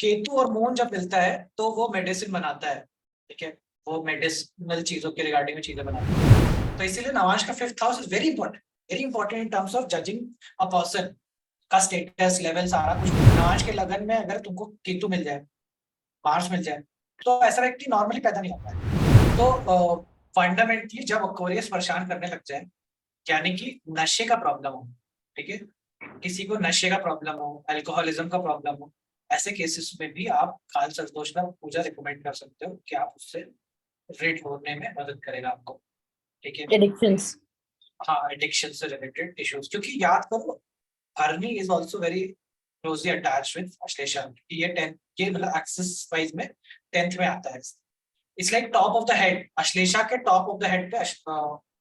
केतु और मून जब मिलता है तो वो मेडिसिन बनाता है, ठीक है, वो मेडिसिनल चीजों के रिगार्डिंग में चीजें बनाता है। तो इसीलिए नवांश का 5th house is very important in terms of judging a person का स्टेटस लेवल सारा कुछ। नवांश के लगन में अगर तुमको केतु मिल जाए, मार्स मिल जाए, तो ऐसा व्यक्ति नॉर्मली पैदा नहीं होता है। तो फंडामेंटली जब एक्वेरियस परेशान करने लग जाए, यानी कि नशे का प्रॉब्लम हो, ठीक है, किसी को नशे का प्रॉब्लम हो, अल्कोहलिज्म का प्रॉब्लम हो, ऐसे केसेस में भी आप काल संतोषना पूजा रिकमेंड कर सकते हो कि आप उससे rid होने में मदद करेगा आपको, ठीक है। एडिक्शंस, हाँ, एडिक्शन से रिलेटेड इश्यूज, क्योंकि याद करो हरनी is also very closely attached with Ashlesha. ये 10 ये मतलब एक्सिस वाइज में 10th में आता है। It's like top of the head, Ashlesha के टॉप ऑफ द हेड पे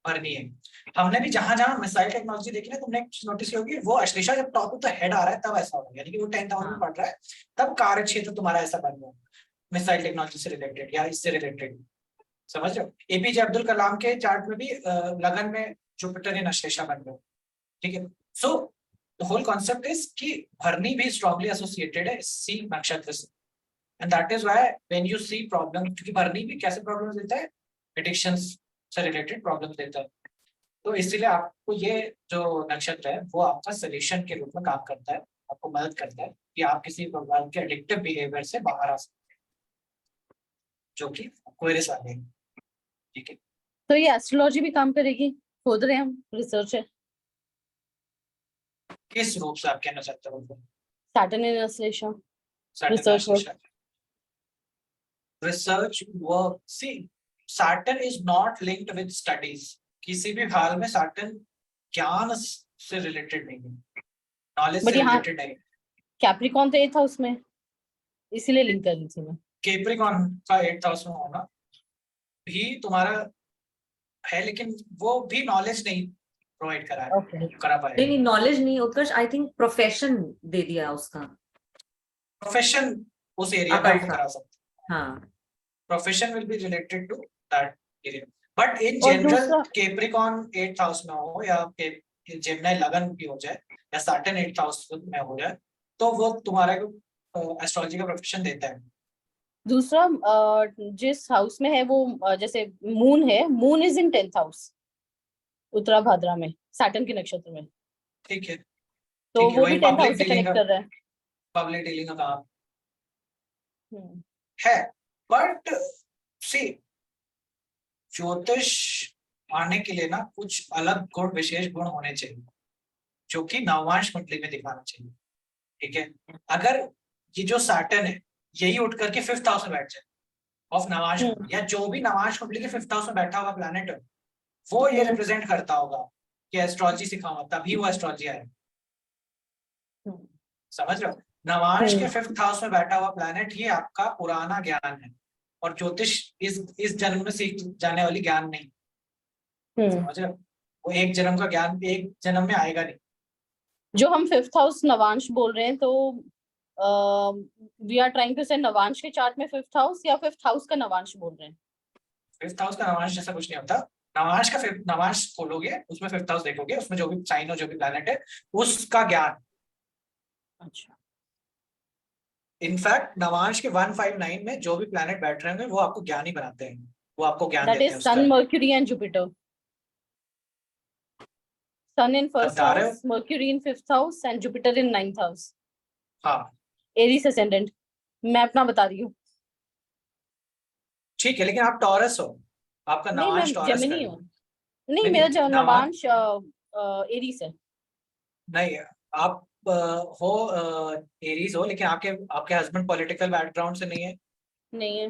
हरनी है। हमने भी जहां जहां मिसाइल टेक्नोलॉजी देखी ना, तुमने नोटिस की होगी, वो अश्लेषा जब टॉप ऑफ द हेड आ रहा है तब ऐसा हो रहा है, यानी कि वो 10th हाउस में पढ़ रहा है, तब कार्य क्षेत्र तुम्हारा ऐसा बन रहा है मिसाइल टेक्नोलॉजी से रिलेटेड या इससे रिलेटेड, समझ रहे हो। एपीजे अब्दुल कलाम के चार्ट में भी लगन में जुपिटर इन अश्लेषा बन रहे हो, ठीक है। So the whole concept is कि भरनी भी स्ट्रांगली एसोसिएटेड है सी नक्षत्र से, and that is why when you see problem, क्योंकि भरनी भी कैसे प्रॉब्लम्स देता है, एडिक्शंस से रिलेटेड प्रॉब्लम्स देता है। तो इसीलिए आपको ये जो नक्षत्र है वो आपका सोल्यूशन के रूप में काम करता है, आपको मदद करता है कि आप किसी प्रकार के एडिक्टिव बिहेवियर से बाहर आ सकते हैं, जो कि एक्वेरियस आ गए, ठीक है। तो ये एस्ट्रोलॉजी भी काम करेगी, खोद रहे हैं हम, रिसर्च है। किस रूप से आप कहना चाहते हो? Saturn in Ashlesha, research work. Research work, see Saturn is not linked with studies, किसी भी हाल में सैटर्न ज्ञान से रिलेटेड नहीं है, नॉलेज बट से यहाँ रिलेटेड नहीं। कैप्रिकॉन तो 8th हाउस में, इसीलिए लिंक कर रही थी मैं। कैप्रिकॉन का 8th हाउस में होना भी तुम्हारा है, लेकिन वो भी नॉलेज नहीं प्रोवाइड करा है, करा पाएगा। नहीं, नॉलेज नहीं, उत्कर्ष आई थिंक प्रोफेशन दे दिया उसका, प्रोफेशन उस एरिया में आपको करा सकते हैं। हाँ, profession will be related to that area, but in और जनरल दूसरा कैप्रिकॉन 8th हाउस में हो या जेमिनी लगन भी हो जाए या सैटर्न 8th हाउस में हो जाए, तो वो तुम्हारे को एस्ट्रोलॉजी का प्रोफेशन देता है। दूसरा जिस हाउस में है वो जैसे मून है, moon is in 10th house Uttara Bhadra में, सैटर्न के नक्षत्र में, ठीक है, तो ठीक है, वो वही भी 10th पब्लिक हाउस से डीलिंग कनेक्ट का, कर रहा है। पब्लिक डीलिंग का काम है। बट सी ज्योतिष आने के लिए ना कुछ अलग गुण, विशेष गुण होने चाहिए जो कि नवांश कुंडली में दिखाना चाहिए, ठीक है। अगर ये जो सैटर्न है यही उठ करके 5th हाउस में बैठ जाए ऑफ नवांश कुंडली, या जो भी नवांश कुंडली के 5th हाउस में बैठा हुआ प्लैनेट है वो ये रिप्रेजेंट करता होगा कि एस्ट्रोलॉजी सिखाऊंगा, तभी वो एस्ट्रोलॉजी है, समझ रहे हो। नवांश के 5th हाउस में बैठा हुआ प्लैनेट ही आपका पुराना ज्ञान है, और ज्योतिष इस जन्म में सीख जाने वाली ज्ञान नहीं, समझ रहे हो। वो एक जन्म का ज्ञान एक जन्म में आएगा नहीं। जो हम 5th हाउस नवांश बोल रहे हैं, तो वी आर ट्राइंग टू से नवांश के चार्ट में 5th हाउस या 5th हाउस का नवांश बोल रहे हैं? 5th हाउस का नवांश जैसा कुछ नहीं होता। नवांश का नवांश खोलोगे, उसमें 5th हाउस देखोगे, उसमें जो भी साइन हो, जो भी प्लैनेट है, उसका ज्ञान। अच्छा, इनफैक्ट नवांश के 159 में जो भी प्लैनेट बैठ रहे होंगे वो आपको ज्ञान ही बनाते हैं, वो आपको ज्ञान दैट देते इज हैं सन, उसका। Mercury and Jupiter. Sun in 1st बता रहे हो? House, Mercury in 5th house and Jupiter in 9th house. हाँ, एरीज असेंडेंट, मैं अपना बता रही हूँ। ठीक है, लेकिन आप टॉरस हो, आपका नहीं, मैं नवांश टॉरस का जेमिनी है। हूँ। नहीं, नहीं, मेरा नवांश नवांश एरीज है। नहीं, आप हो एरीज हो, लेकिन आपके आपके हस्बैंड पॉलिटिकल बैकग्राउंड से नहीं है। नहीं है।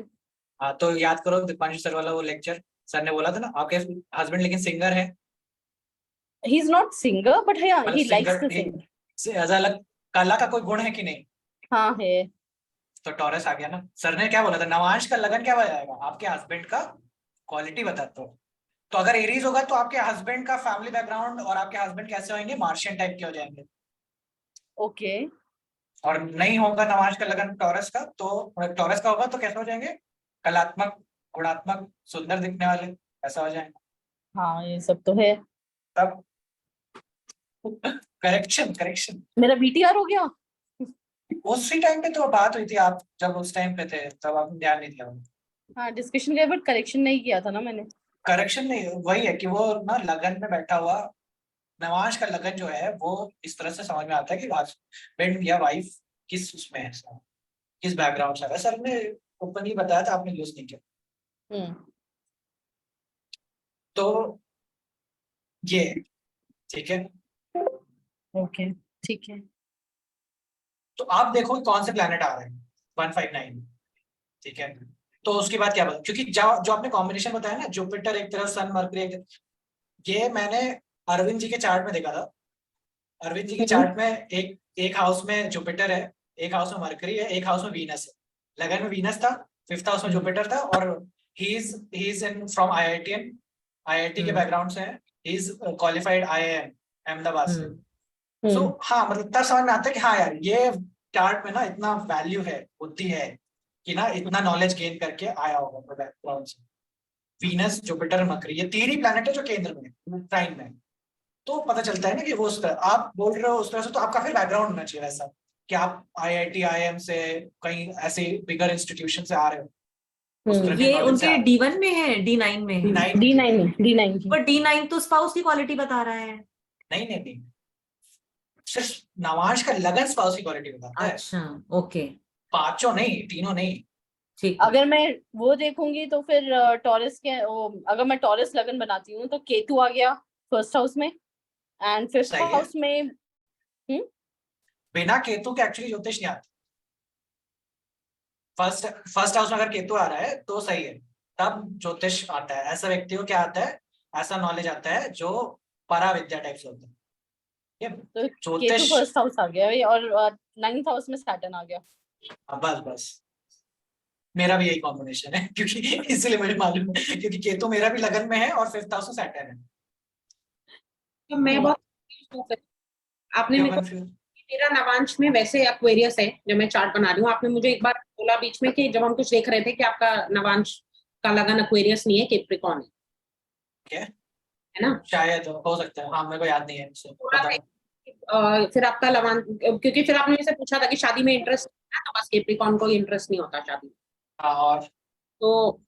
हाँ, तो याद करो दीपांशु सर वाला वो लेक्चर, सर ने बोला था ना आपके हस्बैंड लेकिन सिंगर है। He is not singer but yeah, मतलब he likes singer to sing। ऐसा अलग कला का कोई गुण है कि नहीं? हाँ है। तो टॉरस आ गया ना। सर ने क्या बोला था, नवांश का लगन क्या बताएगा, आपके हस्बैंड का क्वालिटी बताता हो। तो अगर एरीज होगा तो आपके हस्बैंड का फैमिली बैकग्राउंड और आपके हस्बैंड कैसे होंगे, मार्शियन टाइप के हो जाएंगे। ओके। और नहीं होगा नवांश का लगन टॉरस का, तो टॉरस का होगा तो कैसे हो जाएंगे, कलात्मक, गुणात्मक, सुंदर दिखने वाले, ऐसा हो जाएंगे। हाँ, ये सब तो है। तब करेक्शन करेक्शन मेरा बीटीआर हो गया। उसी टाइम पे तो बात हुई थी, आप जब उस टाइम पे थे तब आपने ध्यान नहीं दिया। हाँ डिस्कशन किया बट करेक्शन नहीं किया था ना मैंने। करेक्शन नहीं, वही है कि वो ना लगन में बैठा हुआ, नवाज का लगन जो है वो इस तरह से समझ में आता है कि हस्बैंड या वाइफ किस उसमें है, किस बैकग्राउंड से है। सर ने ओपनली बताया था, आपने यूज नहीं किया। हम्म। तो ये ठीक है। ओके ठीक है। तो आप देखो कौन से प्लैनेट आ रहे हैं 159, ठीक है। तो उसके बाद क्या बता, क्योंकि जो आपने कॉम्बिनेशन बताया ना, जुपिटर एक तरफ, सन मरकरी एक तरफ, ये मैंने अरविंद जी के चार्ट में देखा था। अरविंद जी के हम्म। चार्ट में एक हाउस में जुपिटर है, एक हाउस में मरकरी है, एक हाउस में वीनस है। लगन में वीनस था, फिफ्थ हाउस में जुपिटर था, और he is in from IITian, IIT के बैकग्राउंड से है। He is qualified IIM Ahmedabad से। सो हाँ, मतलब तब समझ में आता है कि हाँ यार, ये चार्ट में ना इतना वैल्यू है, बुद्धि है, कि ना इतना नॉलेज गेन करके आया होगा बैकग्राउंड से। वीनस, जुपिटर, मरकरी, ये तीन ही प्लैनेट है जो केंद्र में है, प्राइम में है। तो पता चलता है ना कि वो उस तरह आप बोल रहे हो, उस तरह से तो आपका फिर बैकग्राउंड होना चाहिए वैसा, कि आप आईआईटी आईएम से, कहीं ऐसे बिगर इंस्टीट्यूशन से आ रहे हो, उस तरह के ये नॉलेज से उनके आ D1 में है, D9 में है? रहे हो। D9 की। पर D9 तो स्पाउस की क्वालिटी बता रहा है। नहीं नहीं नहीं, सिर्फ नवाज का लगन स्पाउस की क्वालिटी बताता है, अच्छा, ओके, पांचों नहीं, तीनों नहीं। ठीक है। अगर मैं वो देखूंगी तो फिर टॉरस के अगर मैं टॉरस लगन बनाती हूँ तो केतु आ गया फर्स्ट हाउस में एंड फिफ्थ सही है, हाउस में। बिना केतु के एक्चुअली ज्योतिष नहीं आता। फर्स्ट फर्स्ट हाउस में अगर केतु आ रहा है तो सही है, तब ज्योतिष आता है। ऐसा व्यक्ति को क्या आता है, ऐसा नॉलेज आता है जो परा विद्या टाइप से होता है। ये तो केतु ज्योतिष, फर्स्ट हाउस आ गया और नाइन्थ हाउस में सैटर्न आ गया। बस बस, मेरा भी यही कॉम्बिनेशन है क्योंकि इसीलिए मुझे मालूम है, क्योंकि केतु मेरा भी लगन में है और फिफ्थ हाउस में सैटर्न है। तो मैं बहुत confused हूँ फिर। आपने क्यों मेरे को, कंफ्यूज? मेरा नवांश में वैसे एक्वेरियस है जो मैं चार्ट बना रही हूँ। आपने मुझे एक बार बोला बीच में कि जब हम कुछ देख रहे थे कि आपका नवांश का लगन एक्वेरियस नहीं है, कैप्रिकॉर्न है, क्या? है ना? शायद हो सकता है, हाँ मेरे को याद नहीं है, मुझसे थोड़ा पता सा नहीं। फिर आपका लवान, क्योंकि फिर आपने मुझसे पूछा था कि शादी में इंटरेस्ट है, तो बस कैप्रिकॉर्न को इंटरेस्ट नहीं होता शादी में। हाँ, और तो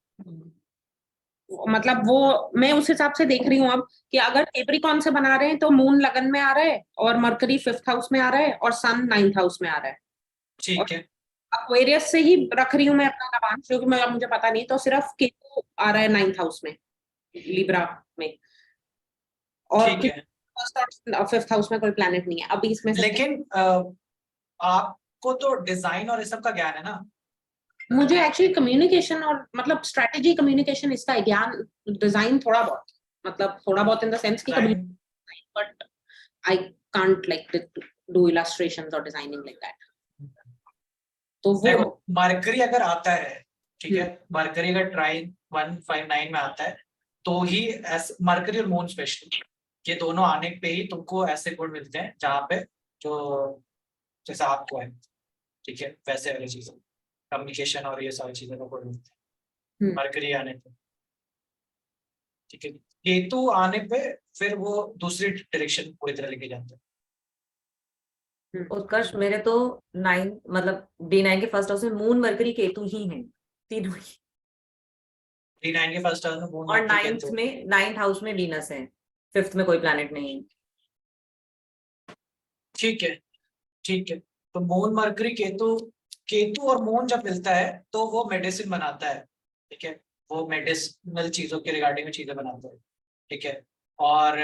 मतलब वो मैं उस हिसाब से देख रही हूँ अब कि अगर कैप्रिकॉर्न से बना रहे हैं तो मून लगन में आ रहा है और मरकरी फिफ्थ हाउस में आ रहा है और सन नाइन्थ हाउस में आ रहा है। ठीक है। एक्वेरियस से ही रख रही हूँ मैं अपना नवांश, क्योंकि मुझे पता नहीं, तो सिर्फ केतु आ रहा है नाइन्थ हाउस में, लिब्रा में, और ठीक है, फर्स्ट और फिफ्थ हाउस में कोई प्लैनेट नहीं है अभी इसमें से। लेकिन आपको तो डिजाइन और इस सब का ज्ञान है ना। मुझे एक्चुअली कम्युनिकेशन और मतलब स्ट्रेटेजी कम्युनिकेशन इसका है ज्ञान, डिजाइन थोड़ा बहुत, मतलब थोड़ा बहुत इन द सेंस की design, but I can't like do illustrations और डिजाइनिंग लाइक दैट। तो वो देखो मरकरी अगर आता है, ठीक है, हम्म, मरकरी अगर ट्राइन 159 में आता है, तो ही मरकरी और मून स्पेशली, ये दोनों आने पे ही तुमको ऐसे गुण मिलते हैं जहाँ पे जो जैसा आपको है, ठीक है, वैसे वाली चीजें, कम्युनिकेशन और ये सारी चीजें को गुण मिलते हैं मरकरी आने पे, ठीक है। केतु आने पे फिर वो दूसरी डायरेक्शन पूरी तरह लेके जाते हैं। उत्कर्ष, मेरे तो 9 मतलब D9 के फर्स्ट हाउस में मून मरकरी केतु ही हैं, तीनों ही। 39 के फर्स्ट हाउस में मून और मरकरी नाइन्थ केतु। में, नाइन्थ हाउस में वीनस है, फिफ्थ में कोई प्लैनेट नहीं। ठीक है, ठीक है। तो मून मरकरी केतु, केतु और मून जब मिलता है तो वो मेडिसिन बनाता है, ठीक है, वो मेडिसिनल चीजों के रिगार्डिंग में चीजें बनाता है, ठीक है। और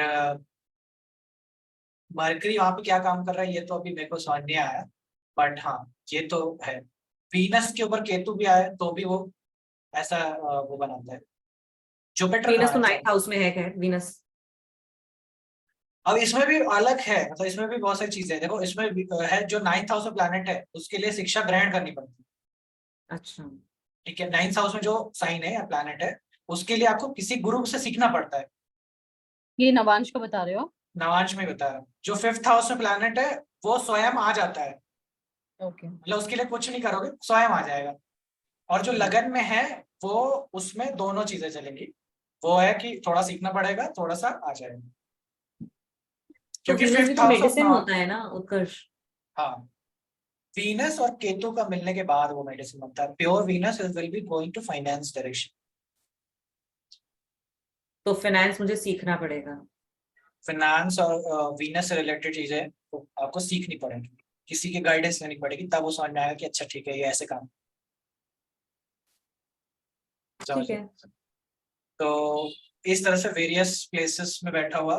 मरकरी वहां पे क्या काम कर रहा है ये तो अभी मेरे को समझ नहीं आया, बट हाँ ये तो है। वीनस के ऊपर केतु भी आया तो भी वो ऐसा वो बनाता है। जुपिटर वीनस कहाँ तो है नाइन्थ सर? हाउस में है, खैर वीनस। अब इसमें भी अलग है, मतलब इसमें भी बहुत सारी चीजें हैं। देखो इसमें भी, है जो नाइन्थ हाउस में प्लैनेट है उसके लिए शिक्षा ग्रहण करनी पड़ती है, अच्छा, ठीक है। नाइन्थ हाउस में जो साइन है या प्लैनेट है उसके लिए आपको किसी गुरु से सीखना पड़ता है। ये नवांश को बता रहे हो? नवांश में बताया, जो फिफ्थ हाउस में प्लैनेट है वो स्वयं आ जाता है, ओके। मतलब उसके लिए कुछ नहीं करोगे, स्वयं आ जाएगा। और जो लगन में है वो, उसमें दोनों चीजें चलेंगी, वो है कि थोड़ा सीखना पड़ेगा, थोड़ा सा आ जाएगा, तो क्योंकि वीनस भी फिफ्थ तो हाउस ऑफ मेडिसिन नॉन, होता है ना उत्कर्ष? हाँ वीनस और केतु का मिलने के बाद वो मेडिसिन बनता है। Pure Venus will be going to finance direction. तो फाइनेंस मुझे सीखना पड़ेगा। फाइनेंस और वीनस से रिलेटेड चीजें तो आपको सीखनी पड़ेगी, किसी की गाइडेंस लेनी पड़ेगी, तब वो समझ में आएगा कि अच्छा ठीक है ये ऐसे काम। ठीक है। तो इस तरह से वेरियस प्लेसेस में बैठा हुआ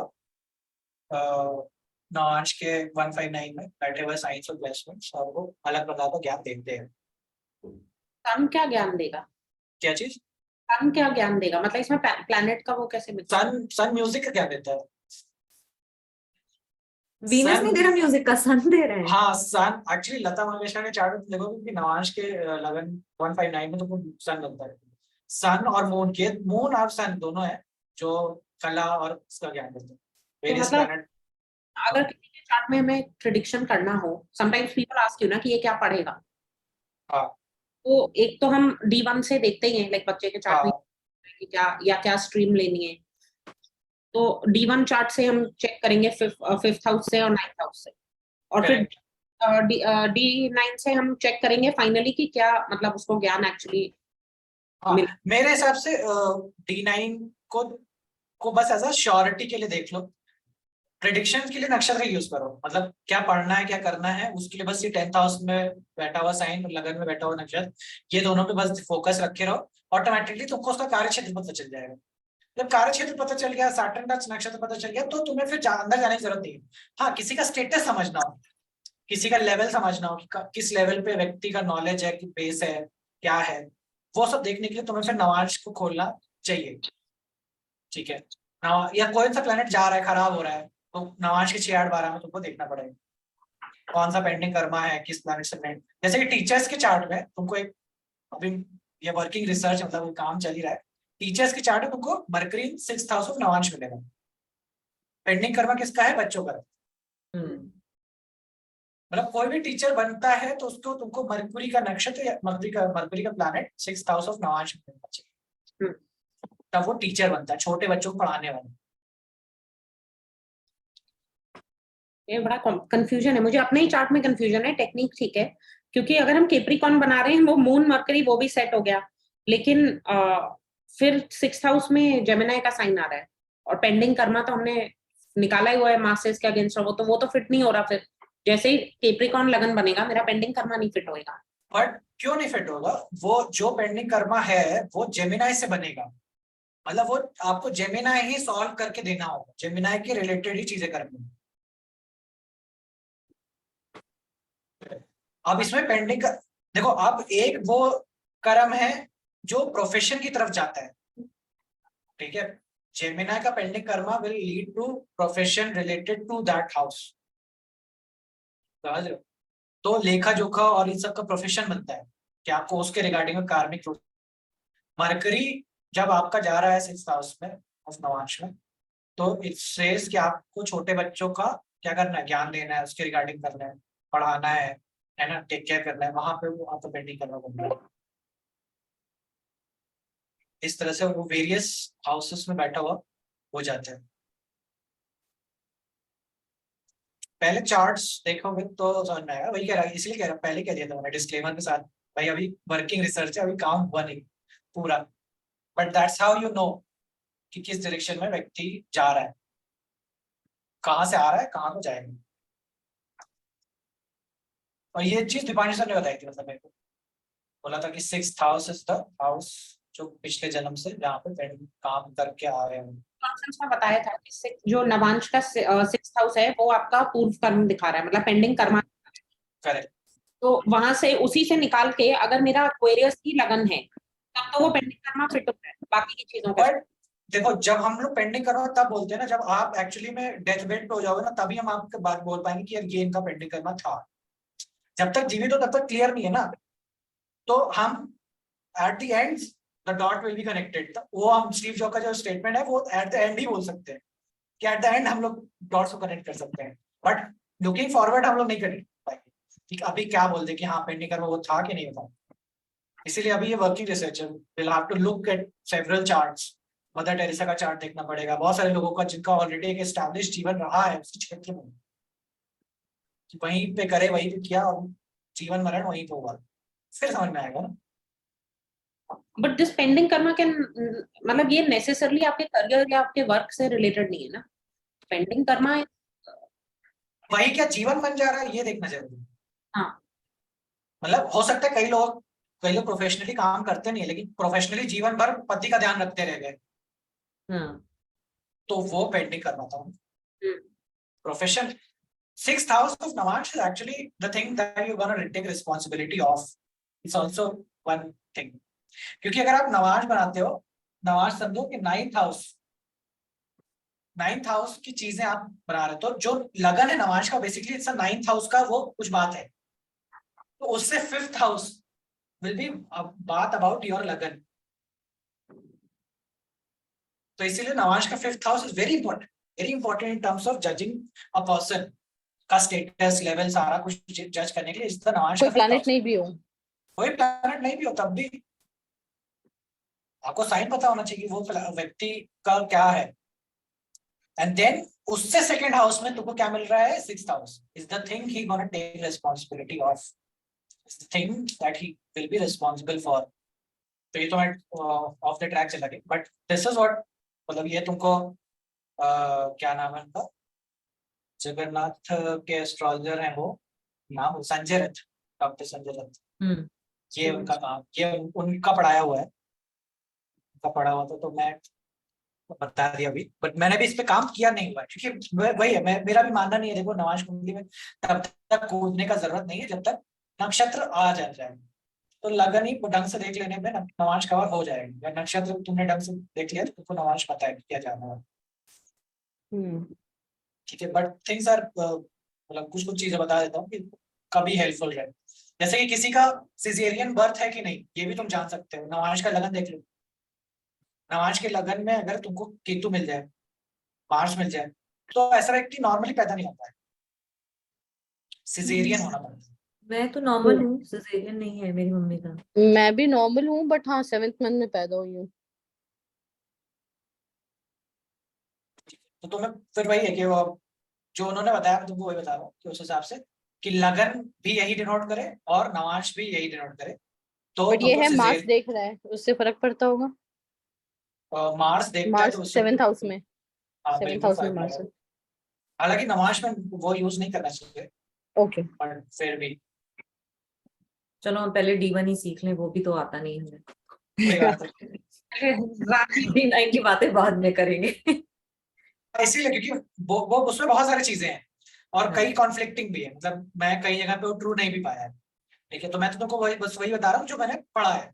नॉच के 159 में बैठे हुए साइंस और प्लेसमेंट सबको अलग प्रकार का ज्ञान देते हैं। सन क्या ज्ञान देगा? क्या चीज? सन क्या ज्ञान देगा, मतलब इसमें प्लैनेट का वो कैसे मिलता है? सन म्यूजिक का क्या देता है? वीनस सन- नहीं दे रहा म्यूजिक का, सन दे रहे हैं। हाँ सन एक्चुअली लता मंगेशकर के चार्ट में देखोगे कि नवांश के 11 159 में तो सन बनता है। सन और मून के, मून और सन दोनों है जो कला और उसका ज्ञान देते हैं। वेरियस मतलब प्लैनेट। अगर किसी के चार्ट में हमें प्रिडिक्शन करना हो, समटाइम्स पीपल आस्क यू ना कि ये क्या पढ़ेगा, हाँ तो एक तो हम D1 से देखते ही हैं, लाइक बच्चे के चार्ट में हाँ कि क्या या क्या स्ट्रीम लेनी है, तो D1 चार्ट से हम चेक करेंगे फिफ्थ हाउस से और 9th हाउस से, और फिर correct। D9 से हम चेक करेंगे फाइनली कि क्या मतलब उसको ज्ञान एक्चुअली हाँ मिल। मेरे हिसाब से D9 को बस एज अ श्योरिटी के लिए देख लो। प्रेडिक्शन के लिए नक्षत्र यूज करो, मतलब क्या पढ़ना है क्या करना है उसके लिए बस ये 10th हाउस में बैठा हुआ साइन और लगन में बैठा हुआ नक्षत्र, ये दोनों पे बस फोकस रखे रहो, ऑटोमेटिकली तुमको उसका कार्य क्षेत्र पता चल जाएगा। जब कार्य क्षेत्र पता चल गया, सैटर्न का नक्षत्र पता चल गया, तो तुम्हें फिर अंदर जाने की जरूरत नहीं है। हाँ किसी का स्टेटस समझना हो, किसी का लेवल समझना हो कि किस लेवल पे व्यक्ति का नॉलेज है, कि बेस है क्या है, वो सब देखने के लिए तुम्हें फिर नवांश को खोलना चाहिए। ठीक है, या कोई सा प्लेनेट जा रहा है खराब हो रहा है तो नवांश के 6 8 12 में तुमको देखना पड़ेगा कौन सा पेंडिंग कर्मा है किस प्लेनेट से पेंड। जैसे कि टीचर्स के चार्ट में तुमको एक, अभी ये वर्किंग रिसर्च मतलब काम चल ही रहा है, टीचर्स के चार्ट में तुमको mercury 6th house of Navamsa मिलेगा। पेंडिंग कर्मा किसका है? बच्चों का। मतलब कोई भी टीचर बनता है तो उसको तुमको मरकुरी का नक्षत्र या मरकुरी का planet 6th house of Navamsa में मिलना चाहिए, तब वो टीचर बनता है, छोटे बच्चों को पढ़ाने वाला। ये बड़ा कंफ्यूजन है, मुझे अपने ही चार्ट में कंफ्यूजन है, टेक्निक ठीक है, क्योंकि अगर हम केप्रिकॉन बना रहे हैं वो मून मरकरी वो भी सेट हो गया, लेकिन फिर 6th हाउस में जेमिनाई का साइन आ रहा है, और पेंडिंग कर्मा तो हमने निकाला ही हुआ है मासेस के अगेंस्ट, वो तो फिट नहीं हो रहा। फिर जैसे ही केप्रिकॉन लगन बनेगा मेरा पेंडिंग कर्मा नहीं फिट होएगा। बट क्यों नहीं फिट होगा? वो जो पेंडिंग कर्मा है वो जेमिनाई से बनेगा, मतलब वो आपको जेमिनाई ही सॉल्व करके देना होगा, जेमिनाई के रिलेटेड ही चीजें करनी। अब इसमें पेंडिंग देखो, अब एक वो कर्म है जो प्रोफेशन की तरफ जाता है, ठीक है, जेमिनाई का pending karma will lead to profession related to that house. समझ रहे हो? तो लेखा जोखा और इन सब का प्रोफेशन बनता है कि आपको उसके रिगार्डिंग में कार्मिक रूप। मरकरी जब आपका जा रहा है 6th हाउस में ऑफ नवांश में, तो इट सेज कि आपको छोटे बच्चों का क्या करना है, ज्ञान देना है, उसके रिगार्डिंग करना है, पढ़ाना है ना, टेक केयर करना है, वहां पे वो आपको पेंडिंग करना पड़ेगा। इस तरह से वो वेरियस हाउसेस में बैठा हुआ हो जाता है। पहले चार्ट्स देखोगे तो समझ में आएगा, वही कह रहा है, इसलिए कह रहा पहले कह दिया था मैंने डिस्क्लेमर के साथ, भाई अभी वर्किंग रिसर्च है, अभी काम हुआ नहीं पूरा, but that's how you know कि किस डायरेक्शन में व्यक्ति जा रहा है, कहाँ से आ रहा है कहाँ को जाएगा। और ये चीज दीपांशु सर ने बताई थी, मतलब मेरे को बोला था कि 6th house is the house जो पिछले जन्म से जहाँ पे काम करके आ रहे हैं। कॉन्फ्रेंस में बताया था कि जो नवांश का 6th हाउस है वो आपका पूर्व कर्म दिखा रहा है, मतलब पेंडिंग कर्मा। करेक्ट। तो वहां से उसी से निकाल के अगर मेरा एक्वेरियस की लगन है तब तो वो पेंडिंग कर्मा फिट होता है, बाकी की चीजों का। बट देखो जब हम लोग पेंडिंग करना तब बोलते हैं ना, जब आप एक्चुअली में डेथ बेड पे हो जाओगे ना, तभी हम आपके बात बोल पाएंगे कि यार ये इनका पेंडिंग करना था। जब तक जीवित हो तब तक क्लियर नहीं है ना, तो हम at the end the dot will be connected, वो हम स्टीव जॉब का जो स्टेटमेंट है वो एट द एंड ही बोल सकते हैं कि एट द एंड हम लोग डॉट्स को कनेक्ट कर सकते हैं, बट लुकिंग फॉरवर्ड हम लोग नहीं कर पाएंगे कि अभी क्या बोल दे कि हाँ पेंडिंग करना वो था कि नहीं था। इसीलिए अभी ये वर्किंग रिसर्च है, will have to look at several charts. Mother Teresa का चार्ट देखना पड़ेगा, बहुत सारे लोगों का जिनका ऑलरेडी एक एस्टैब्लिश जीवन रहा है उसी क्षेत्र में, वहीं पे करे वहीं पे किया और जीवन मरण वहीं पे हुआ, फिर समझ में आएगा ना। But this pending Karma can, मतलब ये नेसेसरली आपके करियर या आपके वर्क से रिलेटेड नहीं है ना, पेंडिंग कर्मा। वही क्या जीवन बन जा रहा है ये देखना जरूरी है। हाँ। मतलब हो सकता है कई लोग प्रोफेशनली काम करते नहीं है, लेकिन प्रोफेशनली जीवन भर पति का ध्यान रखते रह गए, हाँ, तो वो पेंडिंग करवाता हूँ। हम्म। Profession, 6th house of Namash is actually the thing that you're gonna take responsibility of. It's also one thing. क्योंकि अगर आप नमाज बनाते हो, नमाज समझो कि 9th हाउस की चीजें आप बना रहे हो, तो जो लगन है नमाज का बेसिकली इट्स 9th हाउस का वो कुछ बात है, तो उससे 5th हाउस विल बी बात अबाउट योर लगन। तो इसीलिए नमाज का 5th house is very important in terms of judging a person का स्टेटस लेवल, सारा कुछ जज करने के लिए इसका नमाज कोई का प्लैनेट नहीं भी हो, कोई प्लैनेट नहीं भी हो तब भी आपको साइन पता होना चाहिए वो व्यक्ति का क्या है। एंड देन उससे सेकंड हाउस में तुमको क्या मिल रहा है, 6th house is the thing he gonna take responsibility of, is the thing that he will be responsible for. तो ये तो मैं ऑफ द ट्रैक चला गया, बट दिस इज व्हाट, मतलब ये तुमको क्या नाम है उनका, जगन्नाथ के एस्ट्रोलॉजर हैं वो, नाम संजय रथ, डॉक्टर संजय रथ, ये उनका काम, ये उनका पढ़ाया हुआ है, उनका पढ़ा हुआ था, तो मैं बता दिया अभी, बट मैंने भी इस पे काम किया नहीं हुआ है, क्योंकि वही है, मेरा भी मानना नहीं है, देखो नमाज कुंडली में तब तक कूदने का जरूरत नहीं है जब तक नक्षत्र आ जाए, तो लगन ही ढंग से देख लेने में नमाज कवर हो जाएगी। या नक्षत्र तुमने ढंग से देख लिया तो तुमको नमाज पता है क्या जाना है, ठीक है। बट थिंग्स आर, मतलब कुछ चीजें बता देता हूँ कि कभी हेल्पफुल रहे, जैसे कि किसी का सिजेरियन बर्थ है कि नहीं ये भी तुम जान सकते हो, नमाज का लगन देख लो, नमाज के लगन में अगर तुमको केतु मिल जाए, मार्स मिल जाए, तो ऐसा व्यक्ति नॉर्मली पैदा नहीं होता है, सिजेरियन होना पड़ता है। मैं तो नॉर्मल हूँ, सिजेरियन नहीं है मेरी मम्मी का। मैं भी नॉर्मल हूँ, बट हाँ 7th मंथ में पैदा हुई हूँ। तो तुम्हें फिर वही है कि वो जो उन्होंने बताया मैं तुमको वही बता रहा हूँ कि उस हिसाब से कि लगन भी यही डिनोट करे और नमाज भी यही डिनोट करे, तो बट ये तुमको है मार्स देख रहा है, उससे फर्क पड़ता होगा। मार्स देखता है मार्स तो उससे 7th हाउस में, हाँ 7th बिल्कुल हाउस में फर्क मार्स पड़ेगा। है। हालांकि नमाज में वो यूज नहीं करना चाहिए, ओके, पर फिर भी चलो हम पहले D1 ही सीख लें, वो भी तो आता नहीं हमें। कोई बात नहीं। D9 की बातें बाद में करेंगे। इसीलिए क्योंकि वो उसमें बहुत सारी चीजें हैं और हाँ। कई कॉन्फ्लिक्टिंग भी है, मतलब मैं कई जगह पे वो ट्रू नहीं भी पाया है, ठीक है। तो मैं तो तुमको वही बस वही बता रहा हूँ जो मैंने पढ़ा है,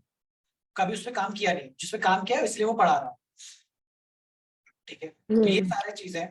कभी उस पर काम किया नहीं, जिस पे काम किया है इसलिए वो पढ़ा रहा हूँ, ठीक है। तो ये सारी चीजें